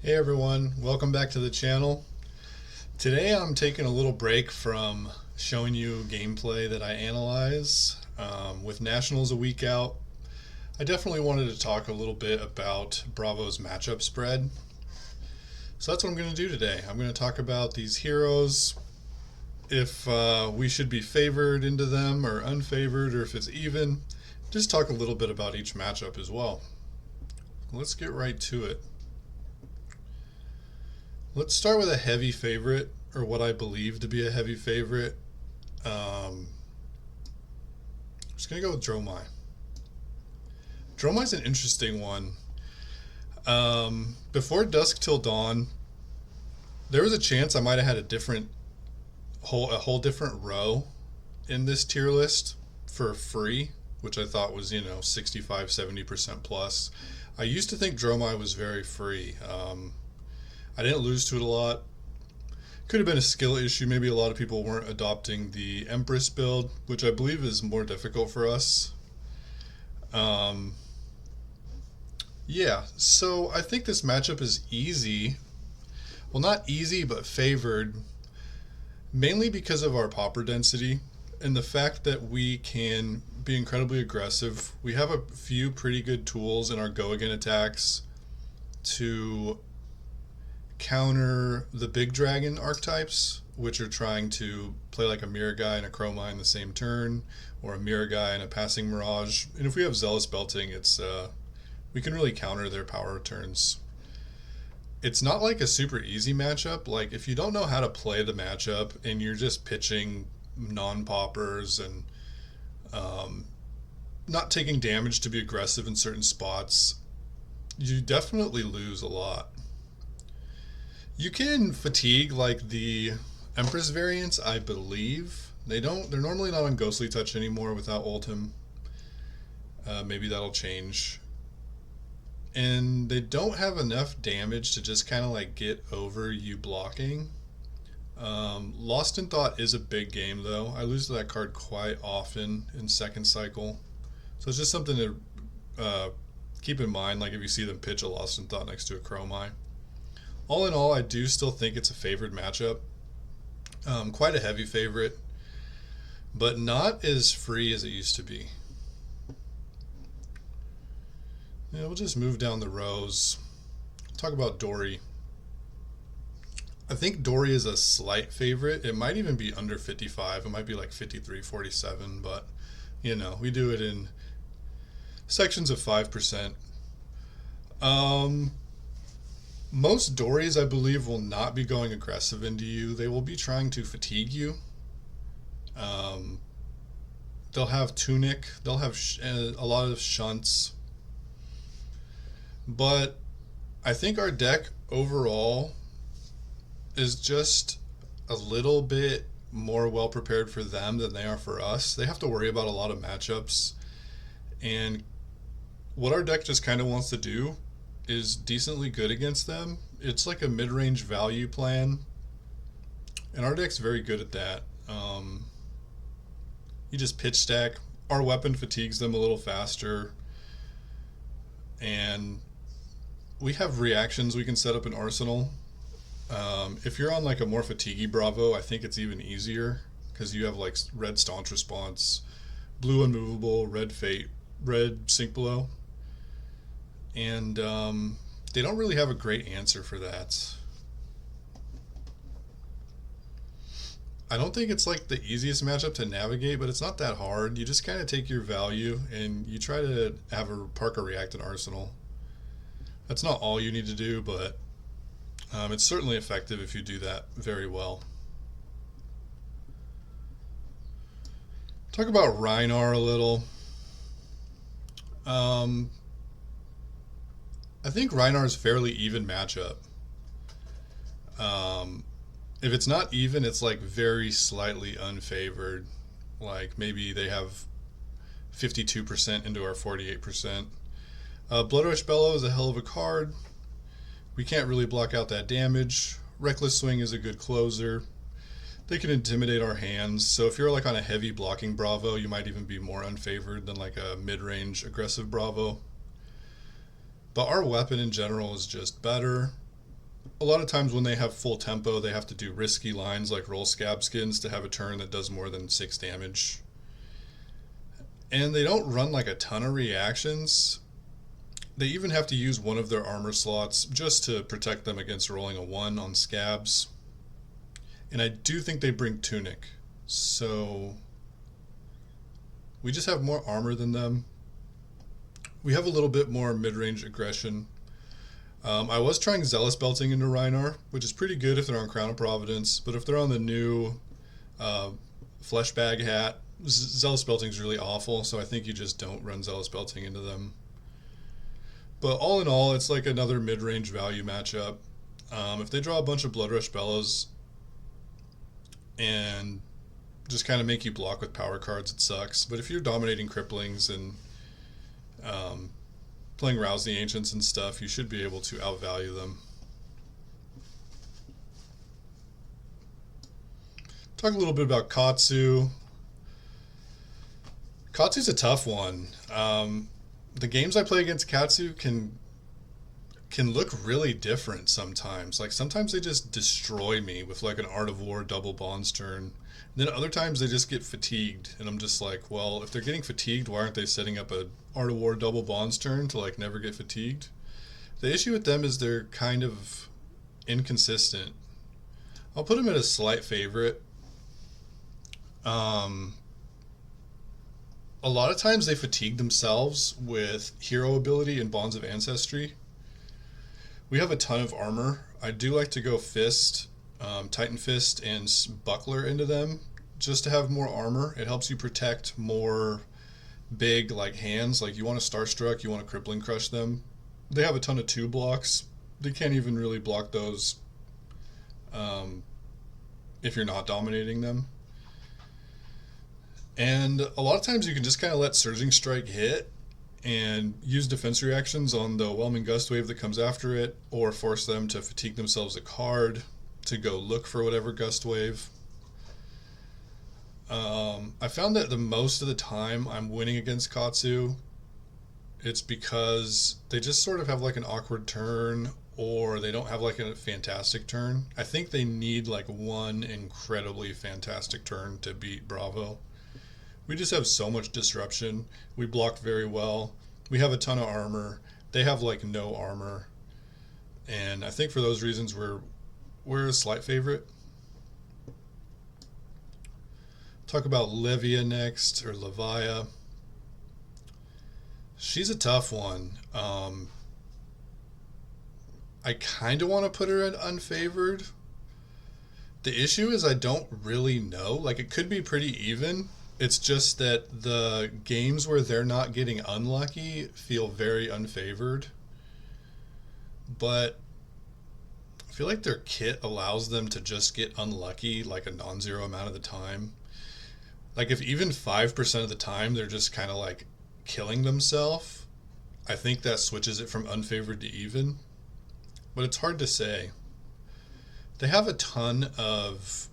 Hey everyone, welcome back to the channel. Today I'm taking a little break from showing you gameplay that I analyze. With Nationals a week out, I definitely wanted to talk a little bit about Bravo's matchup spread. So that's what I'm going to do today. I'm going to talk about these heroes, if we should be favored into them or unfavored, or if it's even. Just talk a little bit about each matchup as well. Let's get right to it. Let's start with a heavy favorite, or what I believe to be a heavy favorite. I'm just going to go with Dromai. Dromai's an interesting one. Before Dusk Till Dawn, there was a chance I might have had a whole different row in this tier list for free, which I thought was, 65-70% plus. I used to think Dromai was very free. I didn't lose to it a lot. Could have been a skill issue. Maybe a lot of people weren't adopting the Empress build, which I believe is more difficult for us. Yeah, so I think this matchup is easy. Well, not easy, but favored, mainly because of our popper density and the fact that we can be incredibly aggressive. We have a few pretty good tools in our go again attacks to counter the big dragon archetypes, which are trying to play like a mirror guy and a chroma in the same turn, or a mirror guy and a passing mirage. And if we have zealous belting, it's we can really counter their power turns. It's not like a super easy matchup. Like if you don't know how to play the matchup and you're just pitching non-poppers and not taking damage to be aggressive in certain spots, you definitely lose a lot. You can fatigue like the Empress variants, I believe. They're normally not on Ghostly Touch anymore without Oldhim. Maybe that'll change. And they don't have enough damage to just kind of like get over you blocking. Lost in Thought is a big game though. I lose to that card quite often in second cycle. So it's just something to keep in mind, like if you see them pitch a Lost in Thought next to a Chromai. All in all, I do still think it's a favored matchup. Quite a heavy favorite, but not as free as it used to be. Yeah, we'll just move down the rows. Talk about Dory. I think Dory is a slight favorite. It might even be under 55. It might be like 53, 47, but we do it in sections of 5%. Most Dories, I believe, will not be going aggressive into you. They will be trying to fatigue you. They'll have Tunic. They'll have a lot of shunts. But I think our deck overall is just a little bit more well prepared for them than they are for us. They have to worry about a lot of matchups. And what our deck just kind of wants to do is decently good against them. It's like a mid-range value plan, and our deck's very good at that. You just pitch stack. Our weapon fatigues them a little faster, and we have reactions we can set up in Arsenal. If you're on like a more fatiguey Bravo, I think it's even easier because you have like red staunch response, blue unmovable, red fate, red sink below. And they don't really have a great answer for that. I don't think it's like the easiest matchup to navigate, but it's not that hard. You just kind of take your value and you try to have a park a react in Arsenal. That's not all you need to do, but it's certainly effective if you do that very well. Talk about Rhinar a little. I think Rhinar's fairly even matchup. If it's not even, it's like very slightly unfavored. Like maybe they have 52% into our 48%. Bloodrush Bellow is a hell of a card. We can't really block out that damage. Reckless Swing is a good closer. They can intimidate our hands. So if you're like on a heavy blocking Bravo, you might even be more unfavored than like a mid-range aggressive Bravo. But our weapon in general is just better. a lot of times when they have full tempo, they have to do risky lines like roll scab skins to have a turn that does more than 6 damage. And they don't run like a ton of reactions. They even have to use one of their armor slots just to protect them against rolling a 1 on scabs. And I do think they bring Tunic. So we just have more armor than them. We have a little bit more mid-range aggression. I was trying Zealous Belting into Rhinar, which is pretty good if they're on Crown of Providence, but if they're on the new Flesh Bag hat, Zealous Belting is really awful, so I think you just don't run Zealous Belting into them. But all in all, it's like another mid-range value matchup. If they draw a bunch of Bloodrush Bellows and just kind of make you block with power cards, it sucks. But if you're dominating Cripplings and playing Rouse the Ancients and stuff, you should be able to outvalue them. Talk a little bit about Katsu. Katsu's a tough one. The games I play against Katsu can look really different sometimes. Like sometimes they just destroy me with like an Art of War double bonds turn. Then other times they just get fatigued, and I'm just like, well, if they're getting fatigued, why aren't they setting up a Art of War double bonds turn to like never get fatigued? The issue with them is they're kind of inconsistent. I'll put them at a slight favorite. A lot of times they fatigue themselves with hero ability and Bonds of Ancestry. We have a ton of armor. I do like to go Fist, Titan Fist, and Buckler into them just to have more armor. It helps you protect more big like hands. Like you want to Starstruck, you want to Crippling Crush them. They have a ton of 2 blocks. They can't even really block those if you're not dominating them. And a lot of times you can just kind of let Surging Strike hit and use defense reactions on the Whelming Gust Wave that comes after it, or force them to fatigue themselves a card to go look for whatever Gust Wave. I found that the most of the time I'm winning against Katsu, it's because they just sort of have like an awkward turn, or they don't have like a fantastic turn. I think they need like one incredibly fantastic turn to beat Bravo. We just have so much disruption. We block very well. We have a ton of armor. They have like no armor. And I think for those reasons we're a slight favorite. Talk about Levia next, or Levia. She's a tough one. I kind of want to put her at unfavored. The issue is I don't really know. Like it could be pretty even. It's just that the games where they're not getting unlucky feel very unfavored. But I feel like their kit allows them to just get unlucky like a non-zero amount of the time. Like if even 5% of the time they're just kind of like killing themselves, I think that switches it from unfavored to even. But it's hard to say. They have a ton of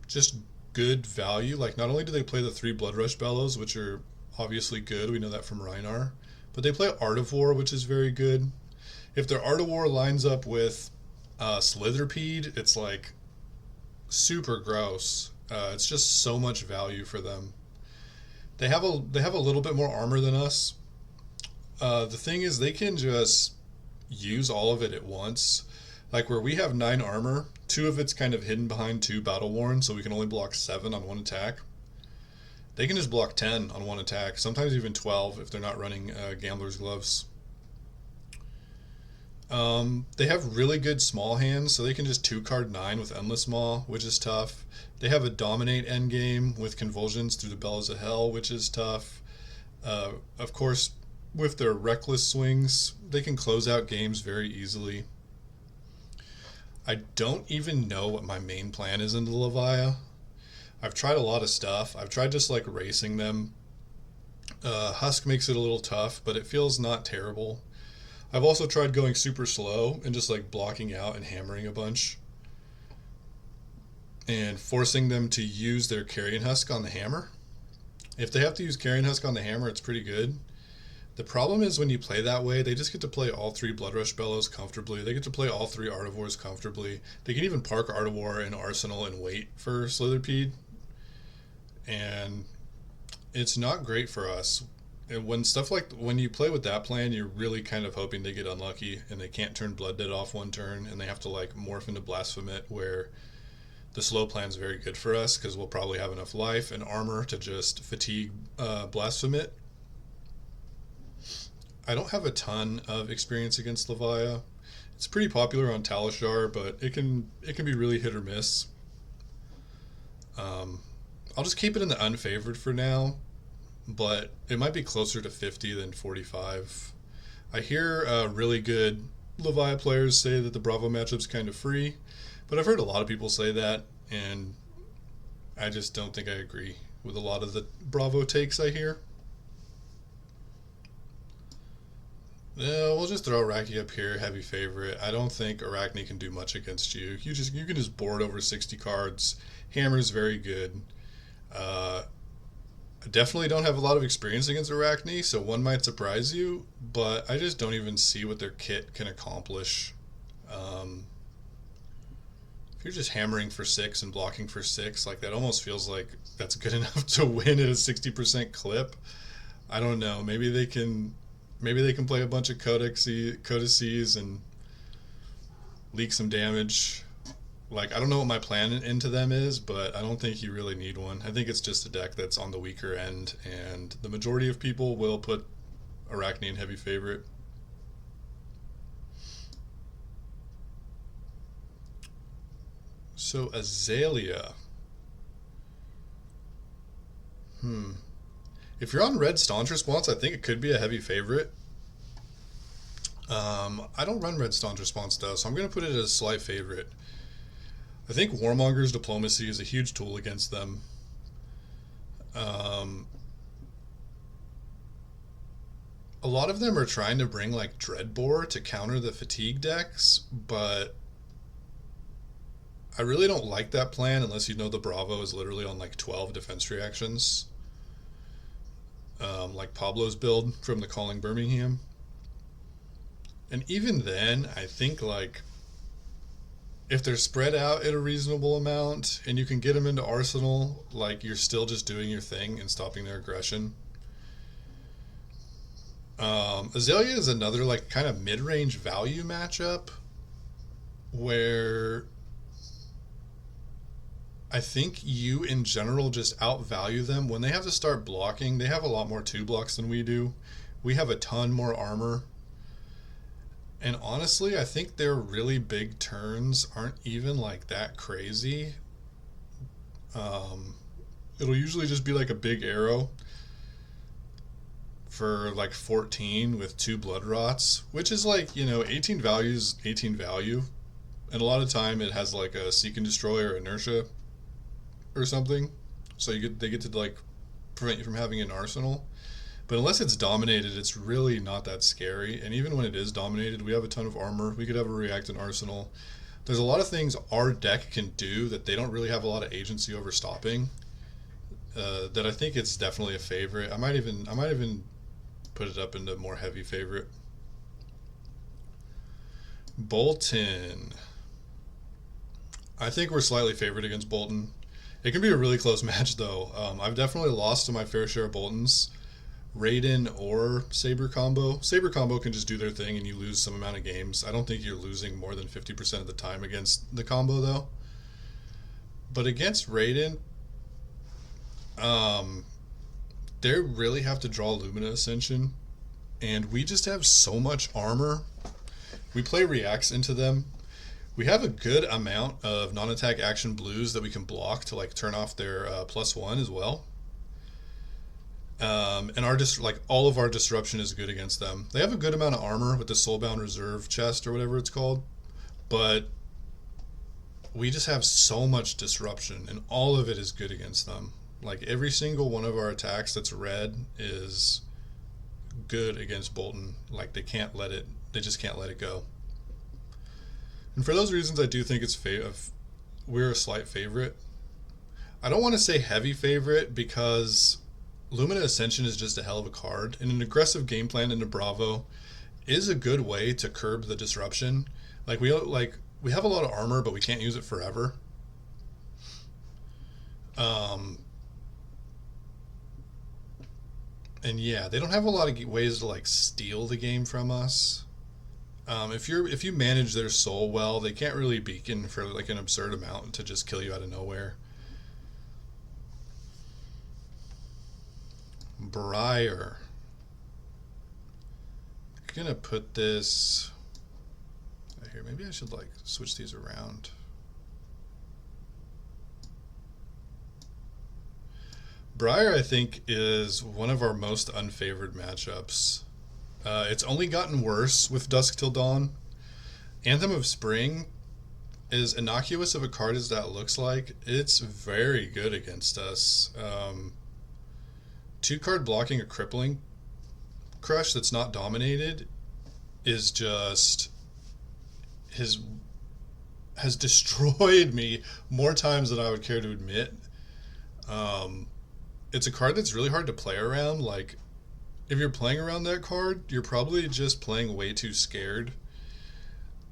just good value. Like not only do they play the 3 Bloodrush Bellows, which are obviously good, we know that from Rhinar, but they play Art of War, which is very good. If their Art of War lines up with Slitherpede, it's like super gross. It's just so much value for them. They have a little bit more armor than us. The thing is, they can just use all of it at once. Like where we have 9 armor, 2 of it's kind of hidden behind 2 Battle Worn, so we can only block 7 on 1 attack. They can just block 10 on 1 attack, sometimes even 12 if they're not running Gambler's Gloves. They have really good small hands, so they can just 2-card 9 with Endless Maw, which is tough. They have a Dominate endgame with Convulsions through the Bellows of Hell, which is tough. Of course, with their Reckless swings, they can close out games very easily. I don't even know what my main plan is into Levia. I've tried a lot of stuff. I've tried just like racing them. Husk makes it a little tough, but it feels not terrible. I've also tried going super slow and just like blocking out and hammering a bunch. And forcing them to use their Carrion Husk on the hammer. If they have to use Carrion Husk on the hammer, it's pretty good. The problem is when you play that way, they just get to play all three Bloodrush Bellows comfortably. They get to play all three Artivores comfortably. They can even park Artivore in Arsenal and wait for Slitherpede. And it's not great for us. And when you play with that plan, you're really kind of hoping they get unlucky and they can't turn Blood Dead off one turn and they have to like morph into Blasphemate, where the slow plan's very good for us because we'll probably have enough life and armor to just fatigue Blasphemate. I don't have a ton of experience against Levia. It's pretty popular on Talishar, but it can be really hit or miss. I'll just keep it in the unfavored for now, but it might be closer to 50 than 45. I hear really good Levia players say that the Bravo matchup's kind of free, but I've heard a lot of people say that, and I just don't think I agree with a lot of the Bravo takes I hear. No, we'll just throw Arachne up here, heavy favorite. I don't think Arachne can do much against you. You can just board over 60 cards. Hammer's very good. I definitely don't have a lot of experience against Arachne, so one might surprise you, but I just don't even see what their kit can accomplish. If you're just hammering for 6 and blocking for 6, like that almost feels like that's good enough to win at a 60% clip. I don't know. Maybe they can play a bunch of codices and leak some damage. Like, I don't know what my plan into them is, but I don't think you really need one. I think it's just a deck that's on the weaker end, and the majority of people will put Arachne in heavy favorite. So, Azalea. If you're on red staunch response, I think it could be a heavy favorite. I don't run red staunch response though, so I'm going to put it as a slight favorite. I think Warmonger's Diplomacy is a huge tool against them. A lot of them are trying to bring like Dreadbore to counter the fatigue decks, but I really don't like that plan unless you know the Bravo is literally on like 12 defense reactions. Like Pablo's build from the Calling Birmingham. And even then, I think like if they're spread out at a reasonable amount and you can get them into Arsenal, like you're still just doing your thing and stopping their aggression. Azalea is another like kind of mid-range value matchup where I think you in general just outvalue them. When they have to start blocking, they have a lot more 2-blocks than we do. We have a ton more armor. And honestly, I think their really big turns aren't even like that crazy. It'll usually just be like a big arrow for like 14 with 2 Blood Rots, which is like, 18 values, 18 value. And a lot of time it has like a Seek and Destroy or Inertia or something. So they get to like prevent you from having an arsenal. But unless it's dominated, it's really not that scary. And even when it is dominated, we have a ton of armor. We could have a react and arsenal. There's a lot of things our deck can do that they don't really have a lot of agency over stopping. That I think it's definitely a favorite. I might even put it up into more heavy favorite. Boltyn. I think we're slightly favored against Boltyn. It can be a really close match though. I've definitely lost to my fair share of Boltyns. Raiden or Saber combo. Saber combo can just do their thing and you lose some amount of games. I don't think you're losing more than 50% of the time against the combo though. But against Raiden, they really have to draw Lumina Ascension, and we just have so much armor. We play reacts into them. We have a good amount of non-attack action blues that we can block to like turn off their +1 as well. And all of our disruption is good against them. They have a good amount of armor with the Soulbound Reserve chest or whatever it's called, but we just have so much disruption, and all of it is good against them. Like every single one of our attacks that's red is good against Boltyn. Like they just can't let it go. And for those reasons, I do think we're a slight favorite. I don't want to say heavy favorite because Lumina Ascension is just a hell of a card, and an aggressive game plan into Bravo is a good way to curb the disruption. We have a lot of armor, but we can't use it forever. Um, and yeah, they don't have a lot of ways to like steal the game from us. If you manage their soul well, they can't really beacon for like an absurd amount to just kill you out of nowhere. Briar. I'm gonna put this here. Maybe I should like switch these around. Briar, I think, is one of our most unfavored matchups. It's only gotten worse with Dusk Till Dawn. Anthem of Spring, as innocuous of a card as that looks like, it's very good against us. 2 card blocking a Crippling Crush that's not dominated is just has destroyed me more times than I would care to admit. Um, it's a card that's really hard to play around. Like, if you're playing around that card, you're probably just playing way too scared.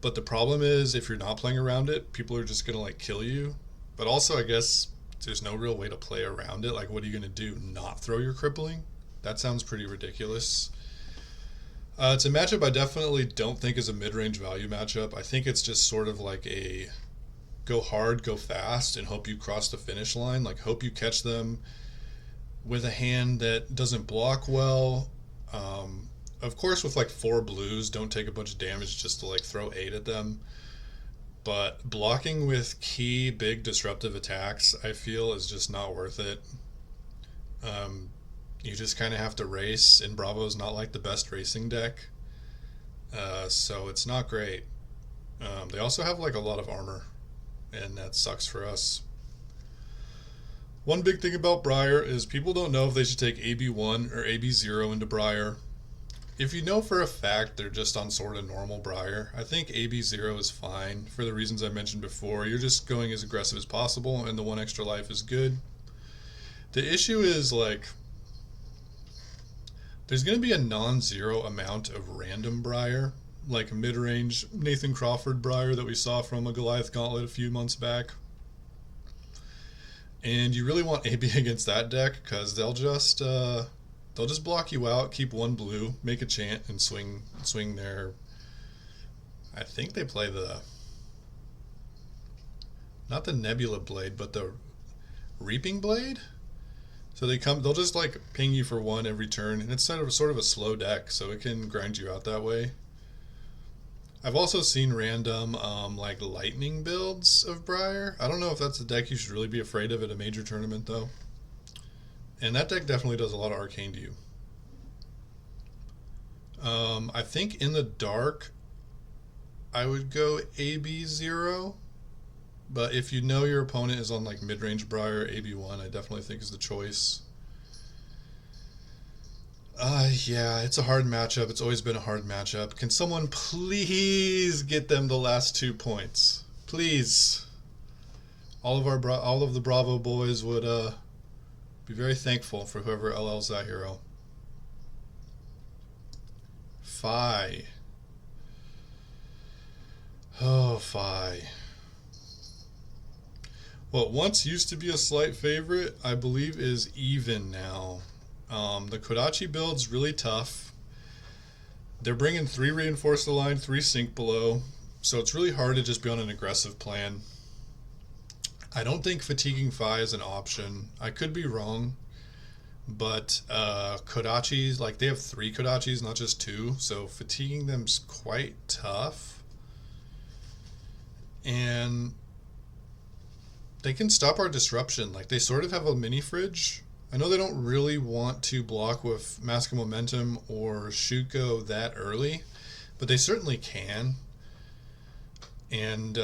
But the problem is, if you're not playing around it, people are just gonna like kill you. But also, I guess there's no real way to play around it. Like, what are you gonna do? Not throw your crippling? That sounds pretty ridiculous. It's a matchup I definitely don't think is a mid-range value matchup. I think it's just sort of like a go hard, go fast, and hope you cross the finish line. Like, hope you catch them with a hand that doesn't block well. Of course, with like 4 blues, don't take a bunch of damage just to like throw 8 at them. But blocking with key big disruptive attacks, I feel, is just not worth it. Um, you just kind of have to race, and Bravo's not like the best racing deck, so it's not great. They also have like a lot of armor, and that sucks for us. One big thing about Briar is people don't know if they should take AB1 or AB0 into Briar. If you know for a fact they're just on sort of normal Briar, I think AB0 is fine for the reasons I mentioned before. You're just going as aggressive as possible, and the 1 extra life is good. The issue is, like, there's going to be a non-zero amount of random Briar, like mid-range Nathan Crawford Briar that we saw from a Goliath Gauntlet a few months back. And you really want AB against that deck, because they'll just block you out, keep 1 blue, make a chant, and swing their. I think they play the, not the Nebula Blade, but the Reaping Blade. So they'll just like ping you for 1 every turn, and it's sort of a slow deck, so it can grind you out that way. I've also seen random like lightning builds of Briar. I don't know if that's a deck you should really be afraid of at a major tournament though. And that deck definitely does a lot of arcane to you. I think in the dark, I would go AB0. But if you know your opponent is on like mid-range Briar, AB1 I definitely think is the choice. Yeah, it's a hard matchup. It's always been a hard matchup. Can someone please get them the last 2 points? Please. All of the Bravo boys would be very thankful for whoever LLs that hero. Fi. Oh, Fi. What once used to be a slight favorite, I believe is even now. The Kodachi build's really tough. They're bringing 3 Reinforce the Line, 3 Sink Below, so it's really hard to just be on an aggressive plan. I don't think fatiguing Fi is an option. I could be wrong, but Kodachis, like, they have 3 Kodachis, not just 2, so fatiguing them's quite tough. And they can stop our disruption. Like, they sort of have a mini fridge. I know they don't really want to block with Mask of Momentum or Shuko that early, but they certainly can. And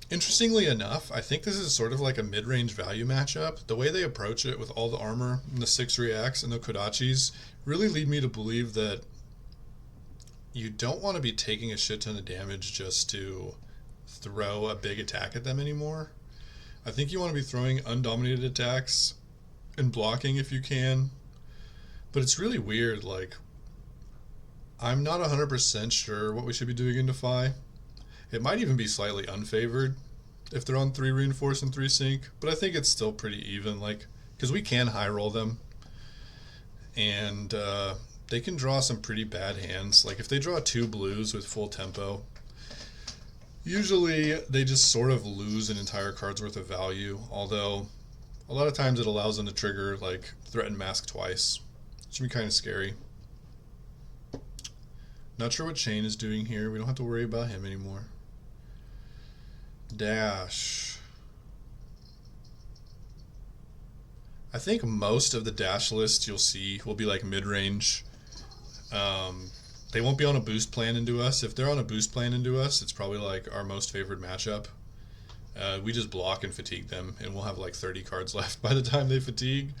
interestingly enough, I think this is sort of like a mid-range value matchup. The way they approach it with all the armor and the 6 reacts and the Kodachis really lead me to believe that you don't want to be taking a shit ton of damage just to throw a big attack at them anymore. I think you want to be throwing undominated attacks and blocking if you can. But it's really weird. Like, I'm not 100% sure what we should be doing in Defy. It might even be slightly unfavored if they're on 3 reinforce and 3 sync, but I think it's still pretty even. Like, because we can high roll them, and they can draw some pretty bad hands. Like, if they draw 2 blues with full tempo, usually they just sort of lose an entire card's worth of value, although a lot of times it allows them to trigger, like, Threaten Mask twice. It should be kind of scary. Not sure what Shane is doing here. We don't have to worry about him anymore. Dash. I think most of the dash list you'll see will be like mid-range. They won't be on a boost plan into us. If they're on a boost plan into us, it's probably like our most favored matchup. We just block and fatigue them, and we'll have like 30 cards left by the time they fatigue.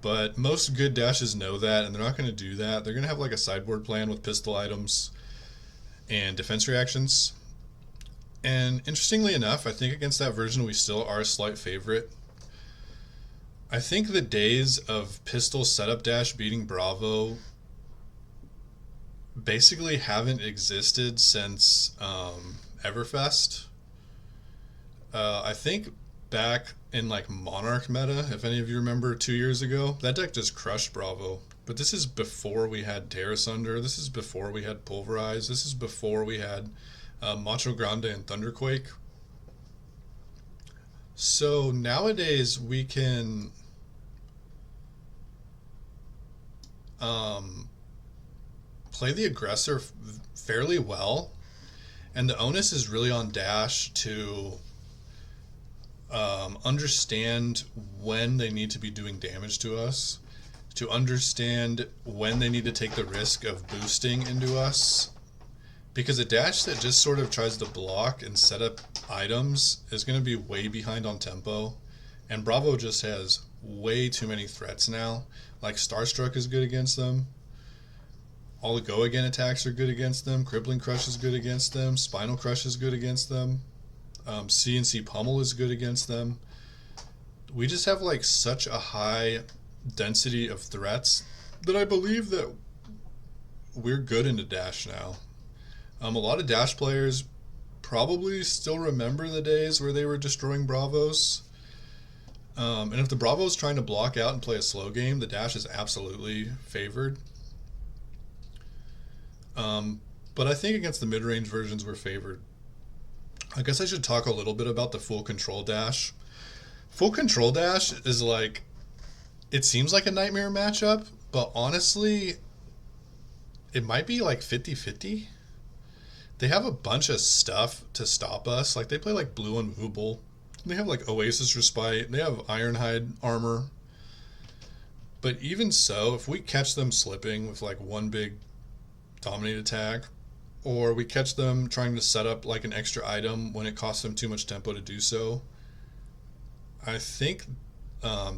But most good dashes know that, and they're not going to do that. They're going to have like a sideboard plan with pistol items and defense reactions. And interestingly enough, I think against that version we still are a slight favorite. I think the days of pistol setup dash beating Bravo basically haven't existed since Everfest. I think back in like Monarch meta, if any of you remember 2 years ago, that deck just crushed Bravo. But this is before we had Terra Sunder. This is before we had Pulverize. This is before we had Macho Grande and Thunderquake. So nowadays we can play the aggressor fairly well, and the onus is really on Dash to understand when they need to be doing damage to us, to understand when they need to take the risk of boosting into us, because a dash that just sort of tries to block and set up items is going to be way behind on tempo, and Bravo just has way too many threats now. Like Starstruck is good against them, all the go again attacks are good against them, Crippling Crush is good against them, Spinal Crush is good against them, CNC Pummel is good against them. We just have like such a high density of threats that I believe that we're good into Dash now. A lot of Dash players probably still remember the days where they were destroying Bravos. And if the Bravo's trying to block out and play a slow game, the Dash is absolutely favored. But I think against the mid-range versions we're favored. I guess I should talk a little bit about the full control dash. Full control dash is like, it seems like a nightmare matchup, but honestly, it might be like 50-50. They have a bunch of stuff to stop us. Like, they play like Blue Unmovable. They have like Oasis Respite. They have Ironhide armor. But even so, if we catch them slipping with like one big dominate attack, or we catch them trying to set up like an extra item when it costs them too much tempo to do so, I think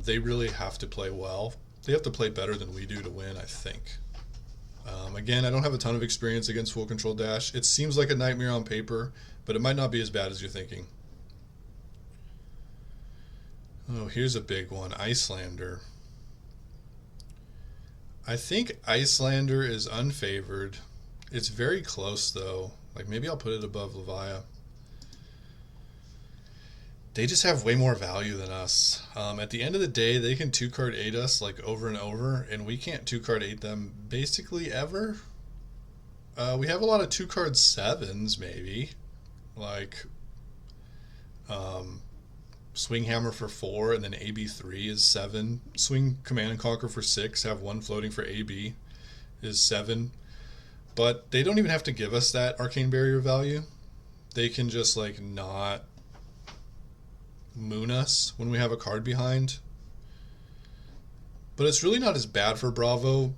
they really have to play well. They have to play better than we do to win, I think. Again, I don't have a ton of experience against full control dash. It seems like a nightmare on paper, but it might not be as bad as you're thinking. Oh, here's a big one. Iyslander. I think Iyslander is unfavored. It's very close, though. Like, maybe I'll put it above Levia. They just have way more value than us. At the end of the day, they can 2-card 8 us like over and over, and we can't 2-card 8 them basically ever. We have a lot of 2-card 7s, maybe. Like, Swing Hammer for 4, and then AB3 is 7. Swing Command and Conquer for 6, have 1 floating for AB is 7. But they don't even have to give us that Arcane Barrier value. They can just like not moon us when we have a card behind. But it's really not as bad for Bravo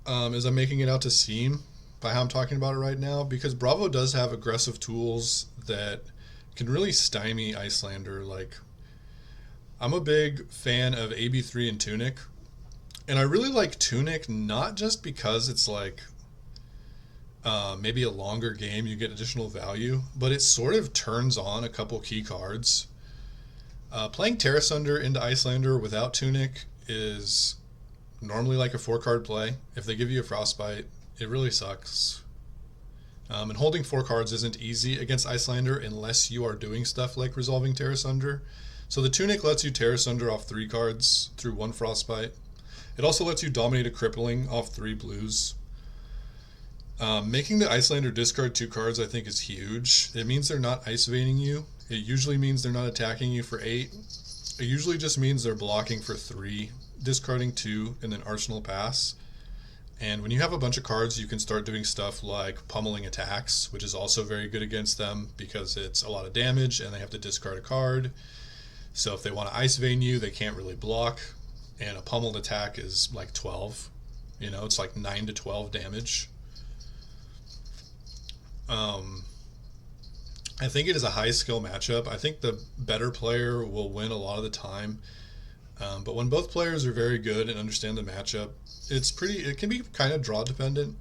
as I'm making it out to seem by how I'm talking about it right now, because Bravo does have aggressive tools that can really stymie Iyslander. Like, I'm a big fan of AB3 and Tunic, and I really like Tunic not just because it's like maybe a longer game, you get additional value, but it sort of turns on a couple key cards. Playing Terra Sunder into Iyslander without Tunic is normally like a 4 card play. If they give you a Frostbite, it really sucks. And holding 4 cards isn't easy against Iyslander unless you are doing stuff like resolving Terra Sunder. So the Tunic lets you Terra Sunder off 3 cards through 1 Frostbite. It also lets you dominate a Crippling off 3 blues. Making the Iyslander discard 2 cards I think is huge. It means they're not Ice Veining you. It usually means they're not attacking you for 8. It usually just means they're blocking for 3, discarding 2, and then Arsenal Pass. And when you have a bunch of cards, you can start doing stuff like pummeling attacks, which is also very good against them because it's a lot of damage and they have to discard a card. So if they want to Ice Vein you, they can't really block. And a pummeled attack is like 12. You know, it's like 9 to 12 damage. I think it is a high skill matchup. I think the better player will win a lot of the time. But when both players are very good and understand the matchup, it can be kind of draw dependent.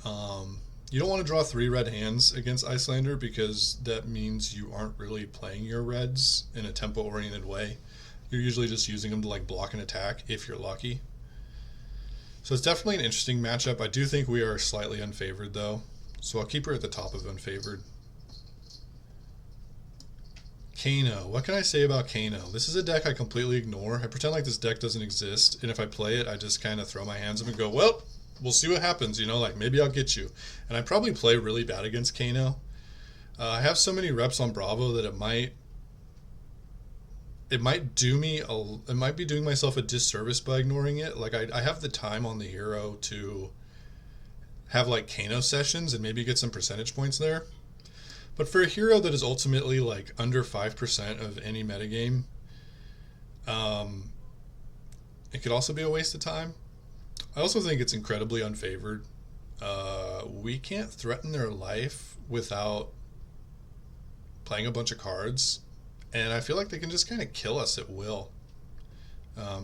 You don't want to draw 3 red hands against Iyslander because that means you aren't really playing your reds in a tempo oriented way. You're usually just using them to like block an attack if you're lucky. So it's definitely an interesting matchup. I do think we are slightly unfavored though. So I'll keep her at the top of unfavored. Kano. What can I say about Kano? This is a deck I completely ignore. I pretend like this deck doesn't exist, and if I play it, I just kind of throw my hands up and go, well, we'll see what happens, you know, like maybe I'll get you. And I probably play really bad against Kano. I have so many reps on Bravo that it might be doing myself a disservice by ignoring it. Like I have the time on the hero to have like Kano sessions and maybe get some percentage points there. But for a hero that is ultimately like under 5% of any metagame, it could also be a waste of time. I also think it's incredibly unfavored. We can't threaten their life without playing a bunch of cards, and I feel like they can just kind of kill us at will.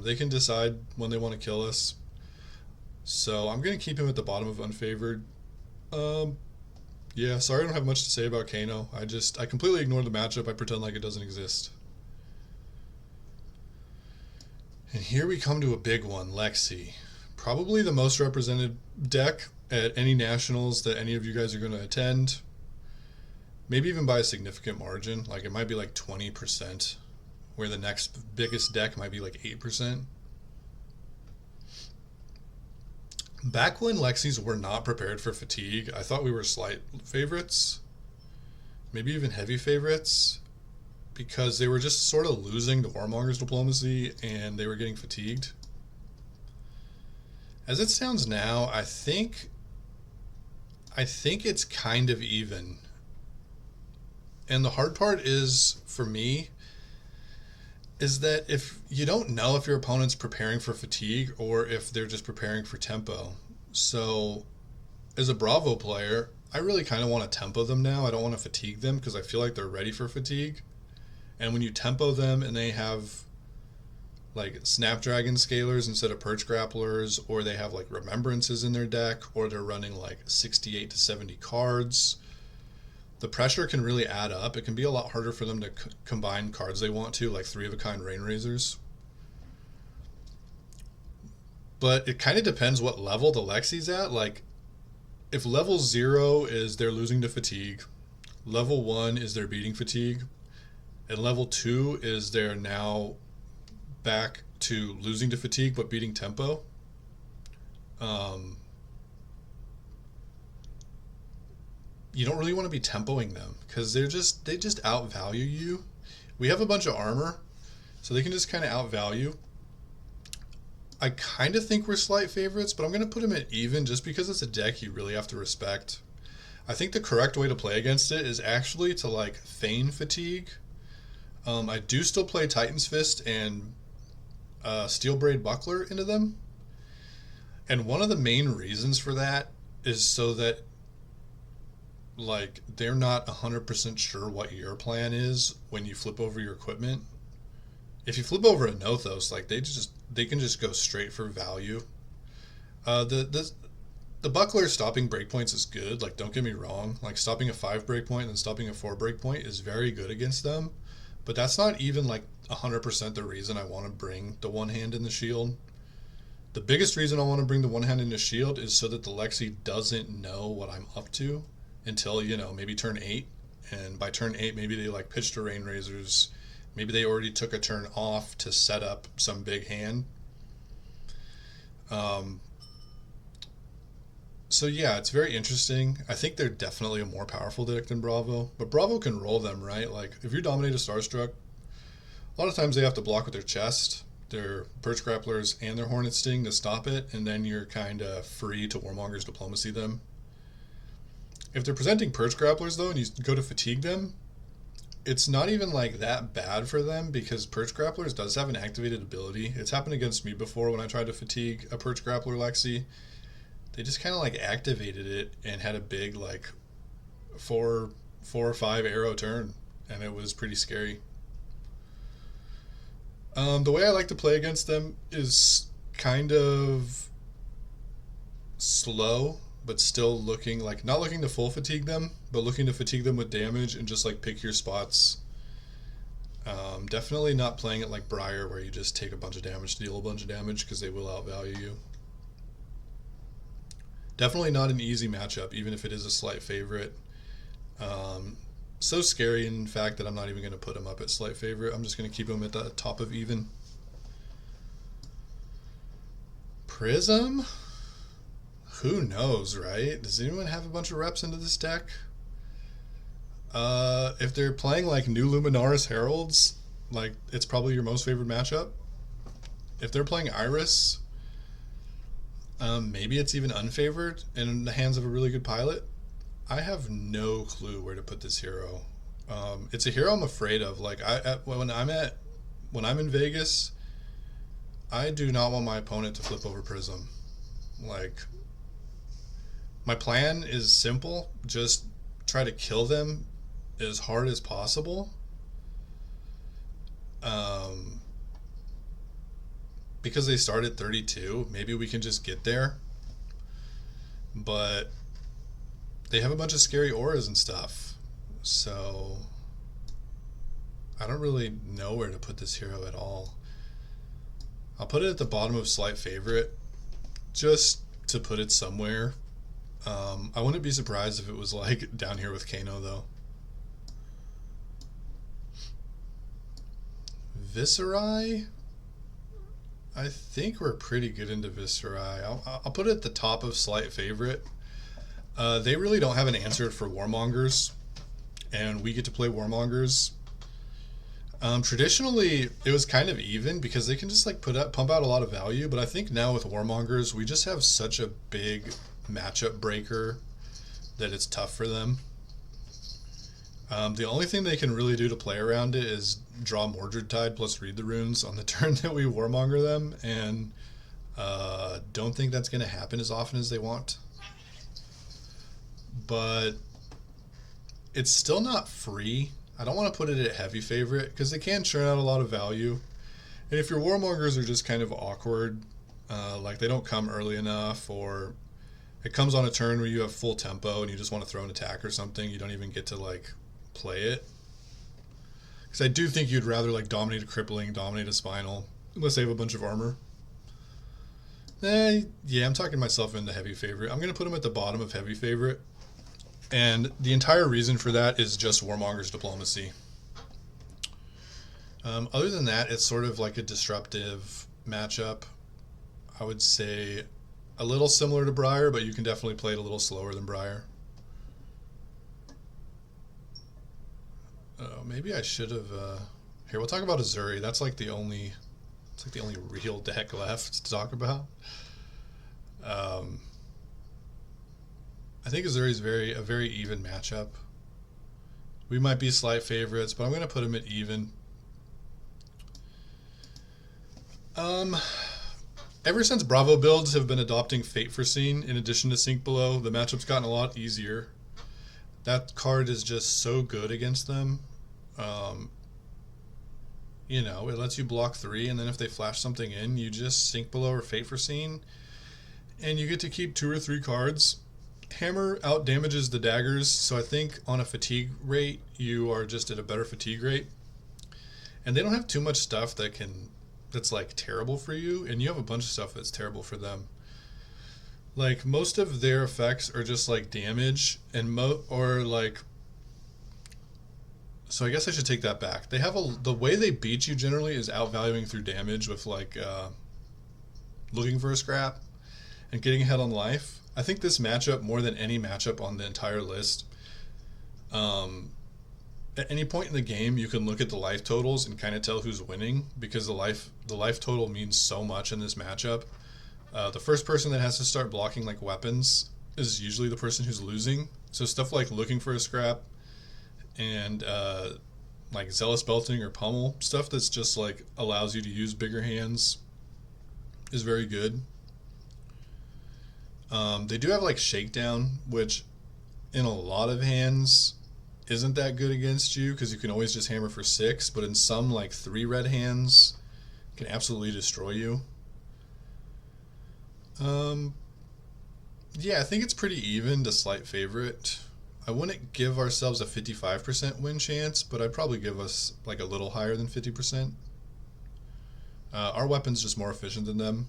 They can decide when they want to kill us. So I'm going to keep him at the bottom of unfavored. Yeah, sorry I don't have much to say about Kano. I completely ignore the matchup. I pretend like it doesn't exist. And here we come to a big one, Lexi. Probably the most represented deck at any nationals that any of you guys are going to attend. Maybe even by a significant margin. Like it might be like 20%, where the next biggest deck might be like 8%. Back when Lexis were not prepared for fatigue, I thought we were slight favorites, maybe even heavy favorites, because they were just sort of losing to Warmonger's diplomacy and they were getting fatigued. As it sounds now, I think it's kind of even. And the hard part is, for me, is that if you don't know if your opponent's preparing for fatigue or if they're just preparing for tempo. So as a Bravo player, I really kind of want to tempo them now. I don't want to fatigue them because I feel like they're ready for fatigue. And when you tempo them and they have like Snapdragon Scalers instead of Perch Grapplers, or they have like Remembrances in their deck, or they're running like 68 to 70 cards, the pressure can really add up. It can be a lot harder for them to combine cards they want to, like 3-of-a-kind Rainrazors. But it kind of depends what level the Lexi's at. Like, if level 0 is they're losing to fatigue, level 1 is they're beating fatigue, and level 2 is they're now back to losing to fatigue but beating tempo. You don't really want to be tempoing them because they just outvalue you. We have a bunch of armor, so they can just kind of outvalue. I kind of think we're slight favorites, but I'm going to put them at even just because it's a deck you really have to respect. I think the correct way to play against it is actually to like feign fatigue. I do still play Titan's Fist and Steel Braid Buckler into them. And one of the main reasons for that is so that like they're not 100% sure what your plan is when you flip over your equipment. If you flip over a Nothos, like they can just go straight for value. The Buckler stopping breakpoints is good, like don't get me wrong. Like stopping a 5 breakpoint and then stopping a 4 breakpoint is very good against them. But that's not even like 100% the reason I want to bring the one hand in the shield. The biggest reason I want to bring the one hand in the shield is so that the Lexi doesn't know what I'm up to until, maybe turn 8. And by turn 8, maybe they like pitched a Rain Razors. Maybe they already took a turn off to set up some big hand. So yeah, it's very interesting. I think they're definitely a more powerful deck than Bravo, but Bravo can roll them, right? Like if you dominate a Starstruck, a lot of times they have to block with their chest, their Perch Grapplers, and their Hornet Sting to stop it, and then you're kind of free to Warmonger's Diplomacy them. If they're presenting Perch Grapplers though, and you go to fatigue them, it's not even like that bad for them because Perch Grapplers does have an activated ability. It's happened against me before when I tried to fatigue a Perch Grappler Lexi. They just kind of like activated it and had a big like four or five arrow turn, and it was pretty scary. The way I like to play against them is kind of slow, but still looking like not looking to full fatigue them, but looking to fatigue them with damage and just like pick your spots. Definitely not playing it like Briar where you just take a bunch of damage to deal a bunch of damage because they will outvalue you. Definitely not an easy matchup, even if it is a slight favorite. So scary, in fact, that I'm not even going to put him up at slight favorite. I'm just going to keep him at the top of even. Prism? Who knows, right? Does anyone have a bunch of reps into this deck? If they're playing like new Luminaris Heralds, like it's probably your most favorite matchup. If they're playing Iris, maybe it's even unfavored in the hands of a really good pilot. I have no clue where to put this hero. It's a hero I'm afraid of. Like when I'm in Vegas, I do not want my opponent to flip over Prism. Like my plan is simple: just try to kill them as hard as possible. Because they start at 32, maybe we can just get there. But they have a bunch of scary auras and stuff, so I don't really know where to put this hero at all. I'll put it at the bottom of slight favorite, just to put it somewhere. I wouldn't be surprised if it was like down here with Kano though. Viserai? I think we're pretty good into Viserai. I'll put it at the top of slight favorite. They really don't have an answer for Warmongers, and we get to play Warmongers. Traditionally, it was kind of even because they can just like pump out a lot of value, but I think now with Warmongers, we just have such a big matchup breaker that it's tough for them. The only thing they can really do to play around it is draw Mordred Tide plus read the runes on the turn that we Warmonger them, and don't think that's going to happen as often as they want. But it's still not free. I don't want to put it at heavy favorite because they can churn out a lot of value. And if your Warmongers are just kind of awkward, like they don't come early enough, or it comes on a turn where you have full tempo and you just want to throw an attack or something, you don't even get to like play it. Because I do think you'd rather like dominate a crippling, dominate a spinal, unless they have a bunch of armor. Yeah, I'm talking myself into heavy favorite. I'm going to put them at the bottom of heavy favorite. And the entire reason for that is just Warmonger's Diplomacy. Other than that, it's sort of like a disruptive matchup. I would say a little similar to Briar, but you can definitely play it a little slower than Briar. Maybe I should have. Here, we'll talk about Uzuri. That's like the only. It's like the only real deck left to talk about. I think Uzuri is a very even matchup. We might be slight favorites, but I'm going to put him at even. Ever since Bravo builds have been adopting Fate Foreseen in addition to Sink Below, the matchup's gotten a lot easier. That card is just so good against them. You know, it lets you block 3, and then if they flash something in, you just Sink Below or Fate Foreseen, and you get to keep 2 or 3 cards. Hammer out damages the daggers, so I think on a fatigue rate, you are just at a better fatigue rate. and they don't have too much stuff that's like terrible for you, and you have a bunch of stuff that's terrible for them. Like most of their effects are just like damage and or like. So I guess I should take that back. They have the way they beat you generally is outvaluing through damage with like looking for a scrap and getting ahead on life. I think this matchup more than any matchup on the entire list. At any point in the game, you can look at the life totals and kind of tell who's winning because the life total means so much in this matchup. The first person that has to start blocking like weapons is usually the person who's losing. So stuff like looking for a scrap and like zealous belting or pummel, stuff that's just like allows you to use bigger hands, is very good. They do have like shakedown, which in a lot of hands isn't that good against you because you can always just hammer for 6, but in some like 3 red hands can absolutely destroy you. Yeah, I think it's pretty even to slight favorite. I wouldn't give ourselves a 55% win chance, but I'd probably give us like a little higher than 50%. Our weapon's just more efficient than them.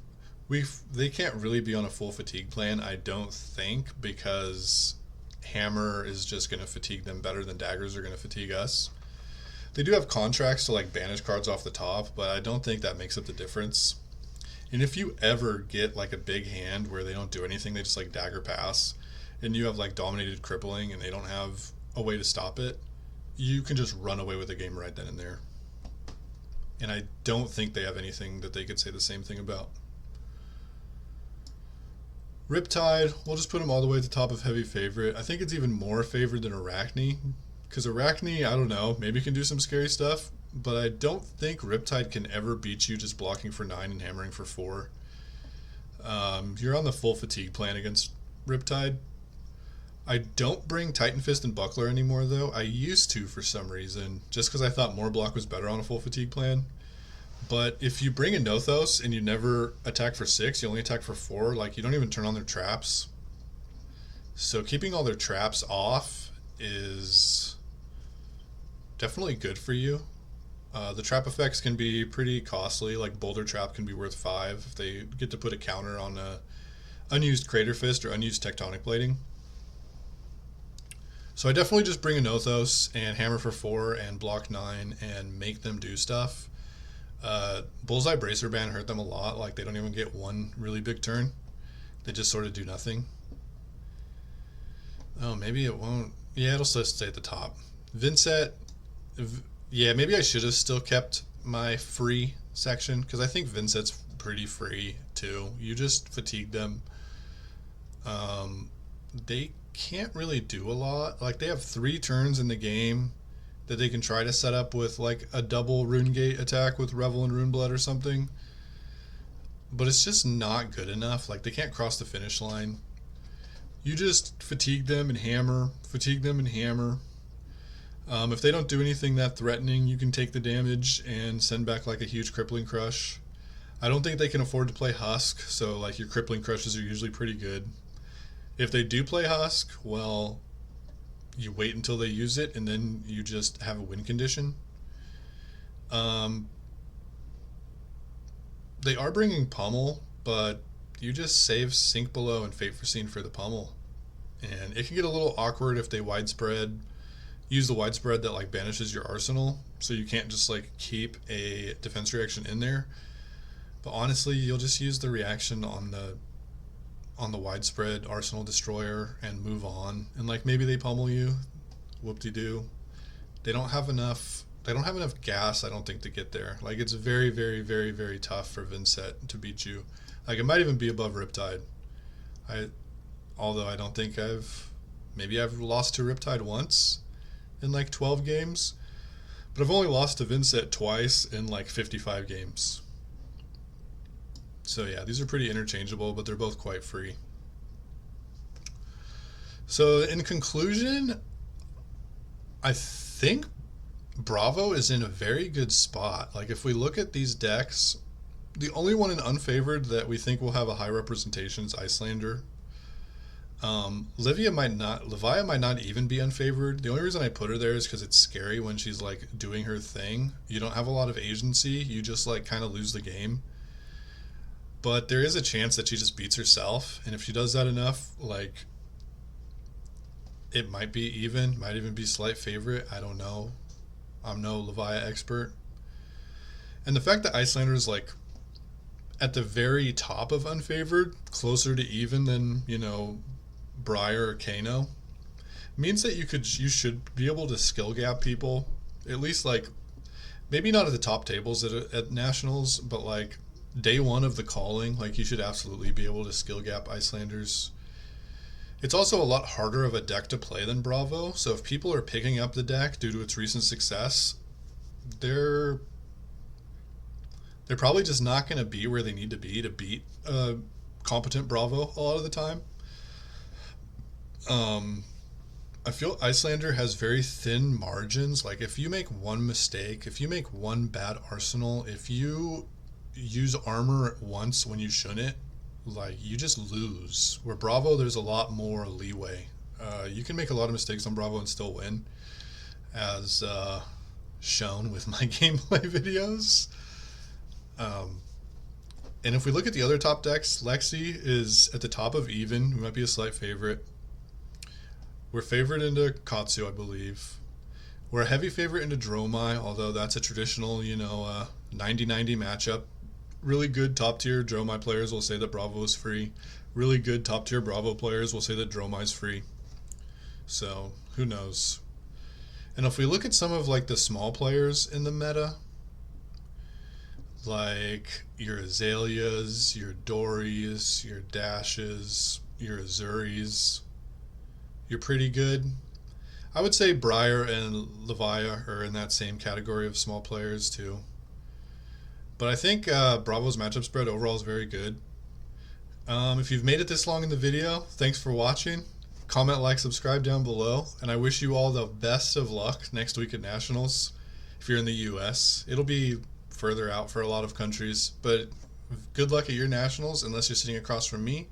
They can't really be on a full fatigue plan, I don't think, because hammer is just going to fatigue them better than daggers are going to fatigue us. They do have contracts to like banish cards off the top, but I don't think that makes up the difference. And if you ever get like a big hand where they don't do anything, they just like dagger pass, and you have like dominated crippling and they don't have a way to stop it, you can just run away with the game right then and there. And I don't think they have anything that they could say the same thing about. Riptide, we'll just put him all the way at the top of heavy favorite. I think it's even more favored than Arachne, because Arachne, I don't know, maybe can do some scary stuff, but I don't think Riptide can ever beat you just blocking for 9 and hammering for 4. You're on the full fatigue plan against Riptide. I don't bring Titan Fist and Buckler anymore, though. I used to for some reason, just because I thought more block was better on a full fatigue plan. But if you bring a Nothos and you never attack for 6, you only attack for 4, like you don't even turn on their traps. So keeping all their traps off is definitely good for you. The trap effects can be pretty costly, like Boulder Trap can be worth 5 if they get to put a counter on a unused Crater Fist or unused Tectonic Plating. So I definitely just bring a Nothos and hammer for 4 and block 9 and make them do stuff. Bullseye Bracer Band hurt them a lot, like they don't even get one really big turn. They just sort of do nothing. Oh, maybe it won't. Yeah, it'll still stay at the top. Vincent, yeah, maybe I should have still kept my free section, because I think Vincent's pretty free too. You just fatigue them. They can't really do a lot. Like they have 3 turns in the game that they can try to set up with like a double Rune Gate attack with Revel and Runeblood or something, but it's just not good enough. Like they can't cross the finish line. You just fatigue them and hammer, fatigue them and hammer. If they don't do anything that threatening, you can take the damage and send back like a huge Crippling Crush. I don't think they can afford to play Husk, so like your Crippling Crushes are usually pretty good. If they do play Husk, well, you wait until they use it, and then you just have a win condition. They are bringing Pummel, but you just save Sink Below and Fate Foreseen for the Pummel. And it can get a little awkward if they use the widespread that like banishes your arsenal, so you can't just like keep a defense reaction in there. But honestly, you'll just use the reaction on the widespread Arsenal Destroyer and move on, and like maybe they pummel you, whoop-de-doo. They don't have enough gas, I don't think, to get there. Like it's very, very, very, very tough for Vincent to beat you. Like it might even be above Riptide. Although I don't think I've lost to Riptide once in like 12 games, but I've only lost to Vincent twice in like 55 games. So yeah, these are pretty interchangeable, but they're both quite free. So in conclusion, I think Bravo is in a very good spot. Like if we look at these decks, the only one in unfavored that we think will have a high representation is Iyslander. Livia might not even be unfavored. The only reason I put her there is because it's scary when she's like doing her thing. You don't have a lot of agency. You just like kind of lose the game. But there is a chance that she just beats herself, and if she does that enough, like it might be even, might even be slight favorite. I don't know. I'm no Livia expert. And the fact that Iyslander is like at the very top of unfavored, closer to even than, Briar or Kano, means that you should be able to skill gap people, at least like maybe not at the top tables at nationals, but like day one of the calling, like you should absolutely be able to skill gap Icelanders. It's also a lot harder of a deck to play than Bravo, so if people are picking up the deck due to its recent success, they're probably just not going to be where they need to be to beat competent Bravo a lot of the time. Um, I feel Iyslander has very thin margins. Like if you make one mistake, if you make one bad arsenal, if you use armor once when you shouldn't, like you just lose. Where Bravo, there's a lot more leeway. You can make a lot of mistakes on Bravo and still win, as shown with my gameplay videos. Um, and if we look at the other top decks, Lexi is at the top of even. We might be a slight favorite. We're favored into Katsu, I believe. We're a heavy favorite into Dromai, although that's a traditional, 90-90 matchup. Really good top tier Dromai players will say that Bravo is free. Really good top tier Bravo players will say that Dromai is free. So, who knows? And if we look at some of like the small players in the meta, like your Azaleas, your Dories, your Dashes, your Azuris, you're pretty good. I would say Briar and Livia are in that same category of small players too. But I think Bravo's matchup spread overall is very good. If you've made it this long in the video, thanks for watching. Comment, like, subscribe down below. And I wish you all the best of luck next week at Nationals. If you're in the US, it'll be further out for a lot of countries. But good luck at your Nationals, unless you're sitting across from me.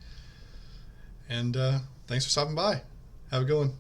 And thanks for stopping by. Have a good one.